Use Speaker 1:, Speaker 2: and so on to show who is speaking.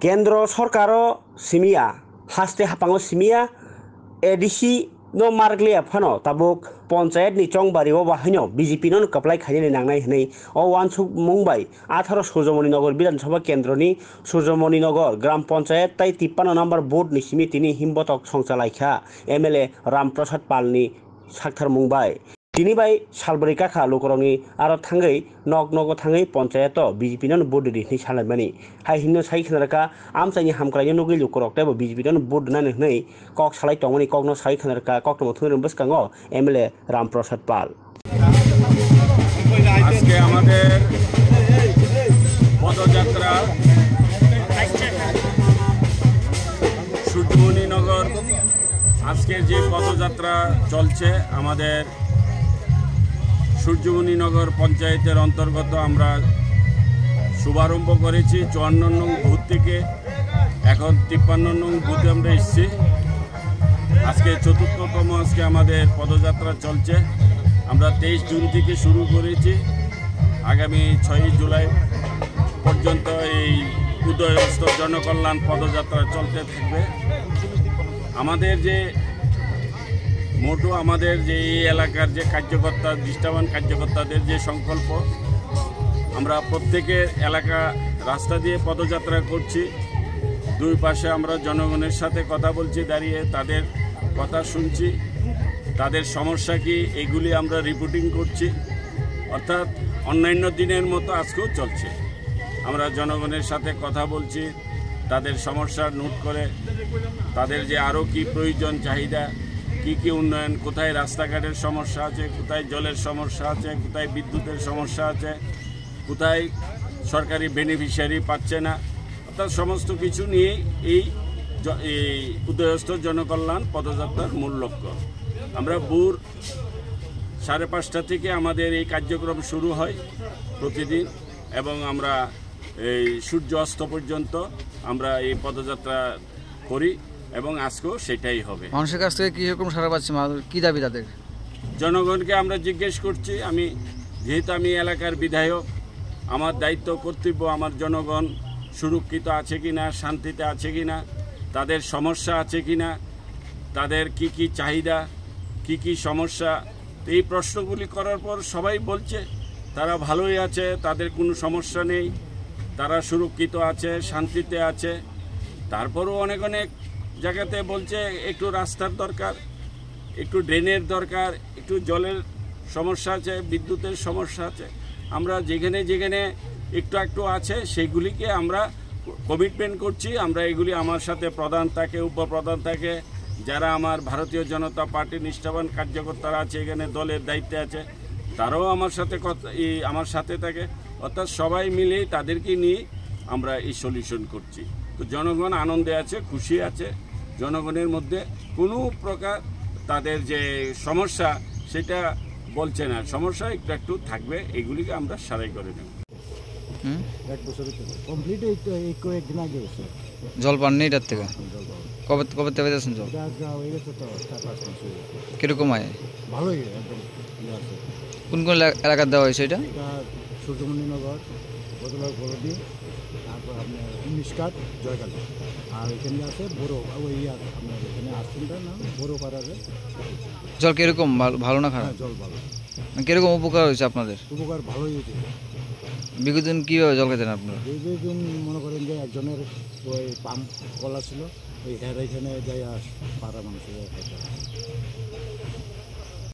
Speaker 1: কেন্দ্র সরকারও সিমিয়া হাস্তে হাপাঙো সিমিয়া ADC no marglia phano tabuk panchayat ni chongbari o bahino BJP non kaplai khaini nangnai hnei o wansuk mumbai 18 Surjamoni নগর বিধানসভা কেন্দ্রনি সূর্যমণি নগর গ্রাম পঞ্চায়েত তাই 53 নম্বর board ni simitin himbotok songchalaikha MLA Ramprasad Palni sakthar mungbai তিনি বাই সালবরি কাখা লোকরঙি আর থাঙ্গৈ নগ নগ থাঙ্গৈ পঞ্চায়েত বিজেপি নন বোর্ড নি সালাইমানি হাই হিন্ন সাই খানারকা আমচাইনি হামক্রাইনি নগৈ লোকরক তাইবো বিজেপি নন বোর্ড নানি হनै কক সালাই টংনি কক ন সাই খানারকা কক ন থুরন বসকাঙ্গ এমএলএ রামপ্রসাদ পাল।
Speaker 2: আজকে আমাদের পদযাত্রা সূর্যমণি নগর আজকে যে পদযাত্রা চলছে আমাদের সূর্যমণি নগর পঞ্চায়েতের অন্তর্গত আমরা শুভারম্ভ করেছি 54 নং বুথ থেকে এখন 53 নং বুথে আমরা এসেছি। আজকে চতুর্থতম আজকে আমাদের পদযাত্রা চলছে। আমরা 23 জুন থেকে শুরু করেছি, আগামী 6 জুলাই পর্যন্ত এই উদয়স্ত জনকল্যাণ পদযাত্রা চলতে থাকবে। আমাদের যে মোটো আমাদের যে এই এলাকার যে কার্যকর্তা দৃষ্টাবান কার্যকর্তাদের যে সংকল্প, আমরা প্রত্যেকের এলাকা রাস্তা দিয়ে পদযাত্রা করছি। দুই পাশে আমরা জনগণের সাথে কথা বলছি, দাঁড়িয়ে তাদের কথা শুনছি, তাদের সমস্যা কি এগুলি আমরা রিপোর্টিং করছি। অর্থাৎ অন্যান্য দিনের মতো আজকেও চলছে। আমরা জনগণের সাথে কথা বলছি, তাদের সমস্যা নোট করে তাদের যে আরও কি প্রয়োজন চাহিদা, কি উন্নয়ন, কোথায় রাস্তাঘাটের সমস্যা আছে, কোথায় জলের সমস্যা আছে, কোথায় বিদ্যুতের সমস্যা আছে, কোথায় সরকারি বেনিফিশিয়ারি পাচ্ছে না, অর্থাৎ সমস্ত কিছু নিয়ে এই উদয়স্থ জনকল্যাণ পদযাত্রার মূল লক্ষ্য। আমরা ভোর 5:30 থেকে আমাদের এই কার্যক্রম শুরু হয় প্রতিদিন, এবং আমরা এই সূর্য অস্ত পর্যন্ত আমরা এই পদযাত্রা করি এবং আজকেও সেটাই হবে।
Speaker 3: মানুষের কাছ থেকে কীরকম সারা পাচ্ছে, কী দাবি তাদের?
Speaker 2: জনগণকে আমরা জিজ্ঞেস করছি, যেহেতু আমি এলাকার বিধায়ক, আমার দায়িত্ব কর্তব্য আমার জনগণ সুরক্ষিত আছে কিনা, শান্তিতে আছে কিনা, তাদের সমস্যা আছে কিনা, তাদের কি চাহিদা, কি সমস্যা, এই প্রশ্নগুলি করার পর সবাই বলছে তারা ভালোই আছে, তাদের কোনো সমস্যা নেই, তারা সুরক্ষিত আছে, শান্তিতে আছে। তারপরও অনেক জায়গাতে বলছে একটু রাস্তার দরকার, একটু ড্রেনের দরকার, একটু জলের সমস্যা আছে, বিদ্যুতের সমস্যা আছে। আমরা যেখানে একটু আছে সেইগুলিকে আমরা কমিটমেন্ট করছি। আমরা এগুলি আমার সাথে প্রধান থাকে, উপপ্রধান থাকে, যারা আমার ভারতীয় জনতা পার্টির নিষ্ঠাবান কার্যকর্তারা আছে, এখানে দলের দায়িত্বে আছে, তারাও আমার সাথে থাকে। অর্থাৎ সবাই মিলে তাদেরকে নিয়ে আমরা এই সলিউশন করছি। তো জনগণ আনন্দে আছে, খুশি আছে। জনগণের মধ্যে কোনো প্রকার তাদের যে সমস্যা সেটা বলছে না, সমস্যা একটু থাকবে, এগুলিকে আমরা সারাই করে নেব।
Speaker 3: জল পাননি এটার থেকে? কবে থেকে যাচ্ছেন জল? কিরকম হয়?
Speaker 4: ভালোই,
Speaker 3: কোন এলাকার দেওয়া হয়েছে এটা?
Speaker 4: সূর্যমণি নগর, বদলার বড়দি, তারপর আপনার 19 কাঠ জয়কালী, আর এখানে আছে বড় আপনার এখানে আসছেন না বড় পাড়ারে।
Speaker 3: জল কিরকম, ভালো না খারাপ?
Speaker 4: জল ভালো।
Speaker 3: কিরকম উপকার হয়েছে আপনাদের?
Speaker 4: উপকার ভালোই হয়েছে।
Speaker 3: বিগত দিন কীভাবে জল খেতেন আপনারা?
Speaker 4: বিগত দিন মনে করেন যে একজনের ওই পাম্প কলা ছিল, ওই এখানে যাই পাড়া মানুষের